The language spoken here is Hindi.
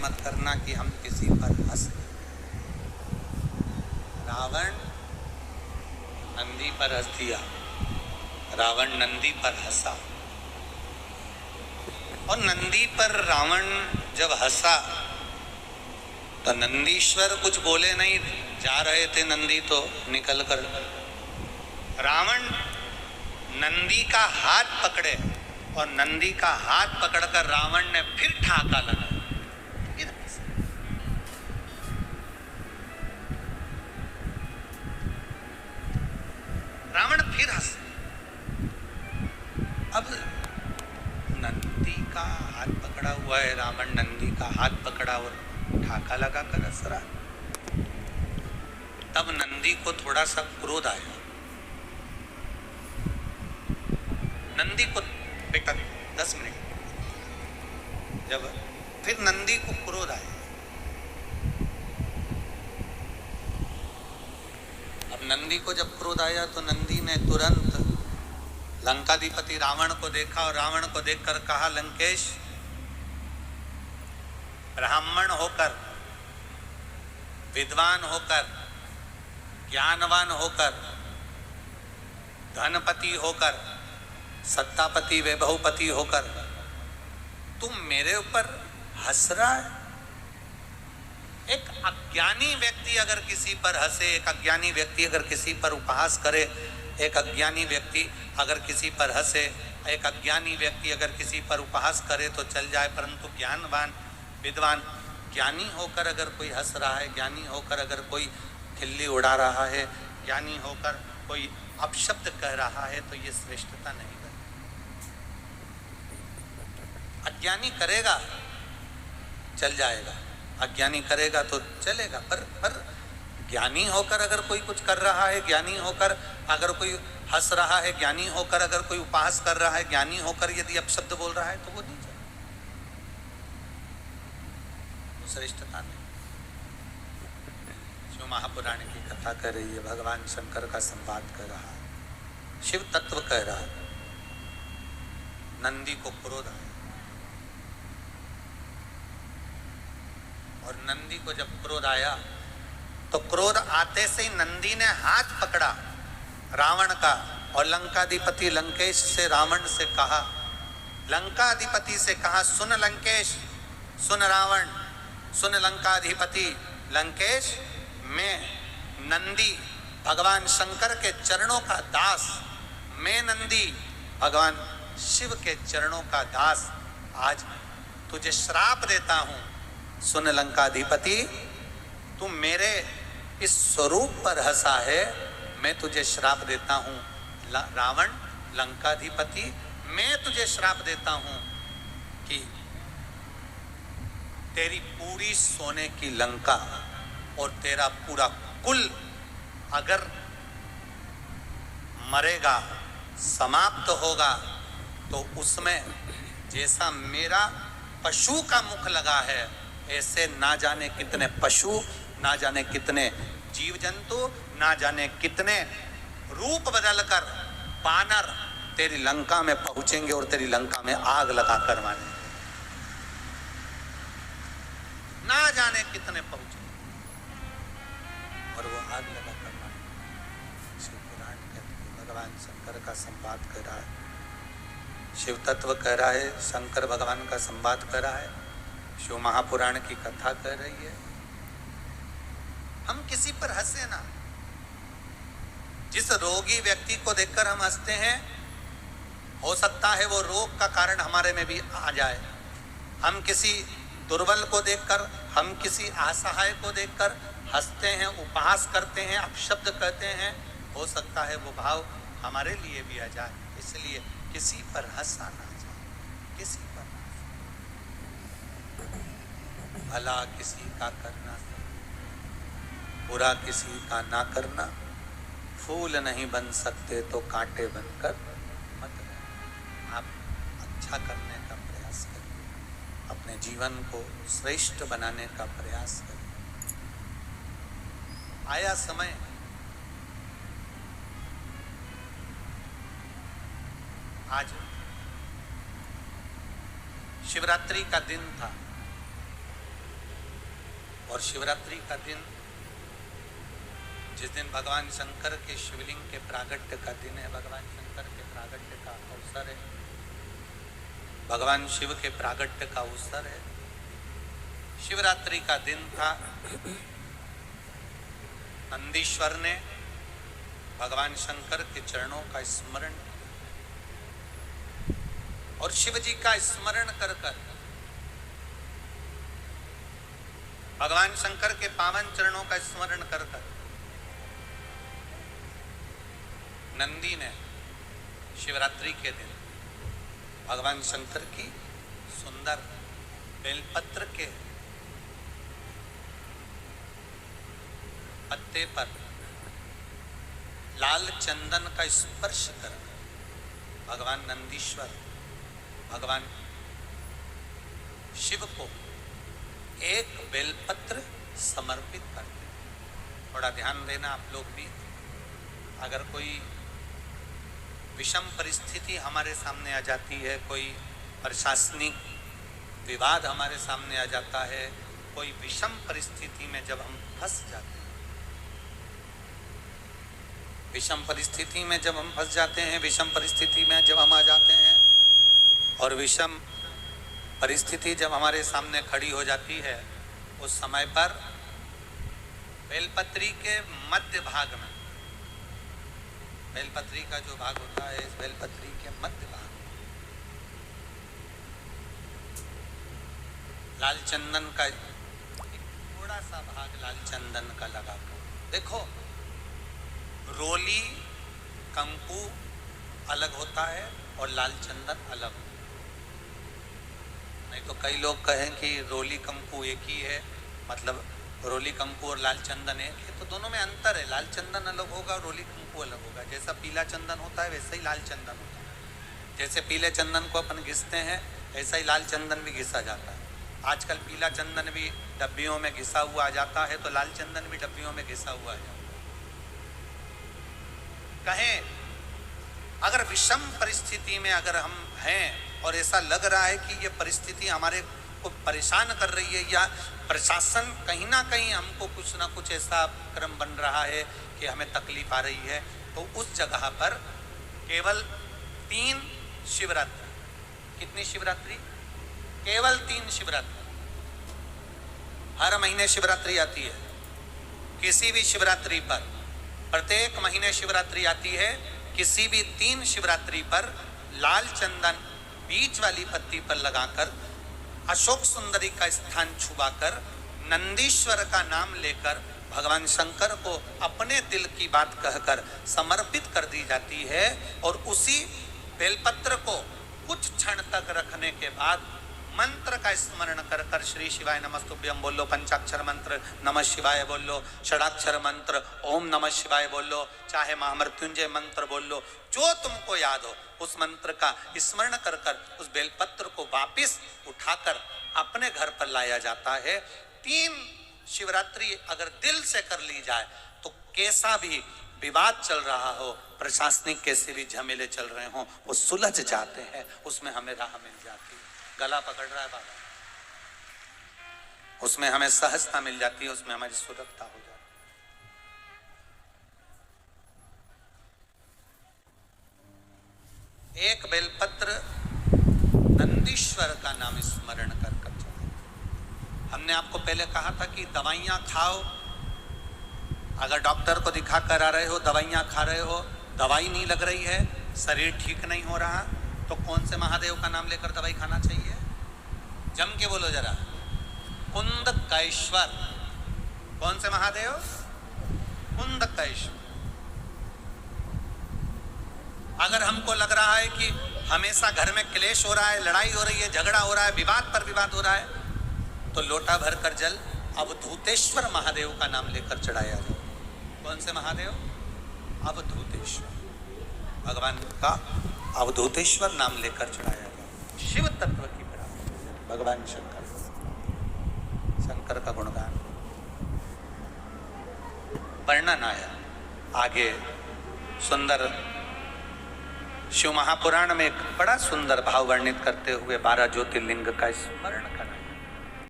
मत करना कि हम किसी पर हंस। रावण नंदी पर हंस दिया, रावण नंदी पर हंसा, और नंदी पर रावण जब हंसा तो नंदीश्वर कुछ बोले नहीं, जा रहे थे नंदी तो निकल कर। रावण नंदी का हाथ पकड़े और नंदी का हाथ पकड़कर रावण ने फिर ठाका लगाया। रावण फिर हंस। अब नंदी का हाथ पकड़ा हुआ है, रावण नंदी का हाथ पकड़ा और ठाका लगा कर हंस रहा। तब नंदी को थोड़ा सा क्रोध आया। नंदी को बेटा 10 मिनट, जब फिर नंदी को क्रोध आया। अब नंदी को जब क्रोध आया तो नंदी ने तुरंत लंकाधिपति रावण को देखा और रावण को देखकर कहा, लंकेश, ब्राह्मण होकर, विद्वान होकर, ज्ञानवान होकर, धनपति होकर, सत्तापति वैभवपति होकर तुम मेरे ऊपर हंस रहा है। एक अज्ञानी व्यक्ति अगर किसी पर हंसे, एक अज्ञानी व्यक्ति अगर किसी पर उपहास करे, एक अज्ञानी व्यक्ति अगर किसी पर हंसे, एक अज्ञानी व्यक्ति अगर किसी पर उपहास करे तो चल जाए, परंतु ज्ञानवान, विद्वान, ज्ञानी होकर अगर कोई हंस रहा है, ज्ञानी होकर अगर कोई खिल्ली उड़ा रहा है, ज्ञानी होकर कोई अपशब्द कह रहा है, तो ये श्रेष्ठता नहीं है। अज्ञानी करेगा चल जाएगा, अज्ञानी करेगा तो चलेगा, पर ज्ञानी होकर अगर कोई कुछ कर रहा है, ज्ञानी होकर अगर कोई हंस रहा है, ज्ञानी होकर अगर कोई उपहास कर रहा है, ज्ञानी होकर यदि अपशब्द बोल रहा है तो वो नहीं चलेगा, वो श्रेष्ठता नहीं। शिव महापुराण की कथा कर रही है, भगवान शंकर का संवाद कर रहा है, शिव तत्व कह रहा है। नंदी को क्रोध आया और नंदी को जब क्रोध आया तो क्रोध आते से ही नंदी ने हाथ पकड़ा रावण का और लंकाधिपति लंकेश से रावण से कहा, लंकाधिपति से कहा, सुन लंकेश, सुन रावण, सुन लंकाधिपति लंकेश, मैं नंदी भगवान शंकर के चरणों का दास, मैं नंदी भगवान शिव के चरणों का दास आज तुझे श्राप देता हूं। सुन लंकाधिपति, तू मेरे इस स्वरूप पर हंसा है, मैं तुझे श्राप देता हूं। रावण, लंकाधिपति, मैं तुझे श्राप देता हूं कि तेरी पूरी सोने की लंका और तेरा पूरा कुल अगर मरेगा, समाप्त होगा, तो उसमें जैसा मेरा पशु का मुख लगा है, ऐसे ना जाने कितने पशु, ना जाने कितने जीव जंतु, ना जाने कितने रूप बदलकर बानर तेरी लंका में पहुंचेंगे और तेरी लंका में आग लगा कर मारेंगे, ना जाने कितने पहुंचेंगे और वो आग लगा कर मारेंगे। शिव पुराण कहते हैं, भगवान शंकर का संवाद कर रहा है, शिव तत्व कह रहा है, शंकर भगवान का संवाद कर रहा है, शिव महापुराण की कथा कर रही है। हम किसी पर हंसे ना। जिस रोगी व्यक्ति को देखकर हम हंसते हैं, हो सकता है वो रोग का कारण हमारे में भी आ जाए। हम किसी दुर्बल को देखकर, हम किसी असहाय को देखकर हंसते हैं, उपहास करते हैं, अपशब्द कहते हैं, हो सकता है वो भाव हमारे लिए भी आ जाए। इसलिए किसी पर हंसा ना जाए, किसी पर भला किसी का करना, बुरा किसी का ना करना। फूल नहीं बन सकते तो कांटे बनकर मत रहो। आप अच्छा करने का प्रयास करिए, अपने जीवन को श्रेष्ठ बनाने का प्रयास करिए। आया समय, आज शिवरात्रि का दिन था। और शिवरात्रि का दिन, जिस दिन भगवान शंकर के शिवलिंग के प्रागट्य का दिन है, भगवान शंकर के प्रागट्य का अवसर है, भगवान शिव के प्रागट्य का अवसर है। शिवरात्रि का दिन था। नंदीश्वर ने भगवान शंकर के चरणों का स्मरण और शिव जी का स्मरण कर कर भगवान शंकर के पावन चरणों का स्मरण कर कर नंदी ने शिवरात्रि के दिन भगवान शंकर की सुंदर बेलपत्र के पत्ते पर लाल चंदन का स्पर्श कर भगवान नंदीश्वर, भगवान शिव को एक बेलपत्र समर्पित करते। थोड़ा ध्यान देना आप लोग भी। अगर कोई विषम परिस्थिति हमारे सामने आ जाती है, कोई प्रशासनिक विवाद हमारे सामने आ जाता है, कोई विषम परिस्थिति में जब हम फंस जाते हैं, विषम परिस्थिति में जब हम फंस जाते हैं, विषम परिस्थिति में जब हम आ जाते हैं और विषम परिस्थिति जब हमारे सामने खड़ी हो जाती है, उस समय पर बेलपत्री के मध्य भाग में, बेलपत्री का जो भाग होता है, इस बेलपत्री के मध्य भाग लाल चंदन का थोड़ा सा भाग लाल चंदन का लगाकर देखो। रोली कंकु अलग होता है और लाल चंदन अलग होता है। नहीं तो कई लोग कहें कि रोली कंकु एक ही है, मतलब रोली कंकु और लाल चंदन एक है, तो दोनों में अंतर है। लाल चंदन अलग होगा, रोली कंकु अलग होगा। जैसा पीला चंदन होता है वैसे ही लाल चंदन होता है। जैसे पीले चंदन को अपन घिसते हैं, ऐसा ही लाल चंदन भी घिसा जाता है। आजकल पीला चंदन भी डब्बियों में घिसा हुआ आ जाता है, तो लाल चंदन भी डब्बियों में घिसा हुआ आ जाता है। कहें अगर विषम परिस्थिति में अगर हम हैं और ऐसा लग रहा है कि ये परिस्थिति हमारे को परेशान कर रही है, या प्रशासन कहीं ना कहीं हमको कुछ ना कुछ ऐसा क्रम बन रहा है कि हमें तकलीफ आ रही है, तो उस जगह पर केवल 3 शिवरात्रि। कितनी शिवरात्रि? केवल 3 शिवरात्रि। हर महीने शिवरात्रि आती है। किसी भी शिवरात्रि पर, प्रत्येक महीने शिवरात्रि आती है, किसी भी 3 शिवरात्रि पर लाल चंदन बीच वाली पत्ती पर लगाकर, अशोक सुंदरी का स्थान छुपाकर, नंदीश्वर का नाम लेकर भगवान शंकर को अपने दिल की बात कहकर समर्पित कर दी जाती है। और उसी बेलपत्र को कुछ क्षण तक रखने के बाद मंत्र का स्मरण कर कर श्री शिवाय नमस्तुभ्यम बोलो, पंचाक्षर मंत्र नमः शिवाय बोलो, षडाक्षर मंत्र ओम नमः शिवाय बोलो, चाहे महामृत्युंजय मंत्र बोलो, जो तुमको याद हो उस मंत्र का स्मरण कर कर उस बेलपत्र को वापिस उठाकर अपने घर पर लाया जाता है। 3 शिवरात्रि अगर दिल से कर ली जाए तो कैसा भी विवाद चल रहा हो, प्रशासनिक कैसे भी झमेले चल रहे हो, वो सुलझ जाते हैं, उसमें हमें राह मिल जाती है। गला पकड़ रहा है बाबा, उसमें हमें सहजता मिल जाती है, उसमें हमारी सुरक्षा हो जाती है। एक बेलपत्र नंदीश्वर का नाम स्मरण कर कर चलाओ। हमने आपको पहले कहा था कि दवाइयां खाओ, अगर डॉक्टर को दिखा कर आ रहे हो, दवाइयां खा रहे हो, दवाई नहीं लग रही है, शरीर ठीक नहीं हो रहा, तो कौन से महादेव का नाम लेकर दवाई खाना चाहिए? जम के बोलो जरा, कुंदकेश्वर। कौन से महादेव? कुंदकेश्वर। अगर हमको लग रहा है कि हमेशा घर में क्लेश हो रहा है, लड़ाई हो रही है, झगड़ा हो रहा है, विवाद पर विवाद हो रहा है, तो लोटा भर कर जल अवधूतेश्वर महादेव का नाम लेकर चढ़ाया जाए। कौन से महादेव? अवधूतेश्वर। भगवान का अवधूतेश्वर नाम लेकर चढ़ाया जाए। शिव तत्व की प्राप्ति, भगवान शंकर, शंकर का गुणगान वर्णन आया। आगे सुंदर शिव महापुराण में एक बड़ा सुंदर भाव वर्णित करते हुए 12 ज्योतिर्लिंग का स्मरण कर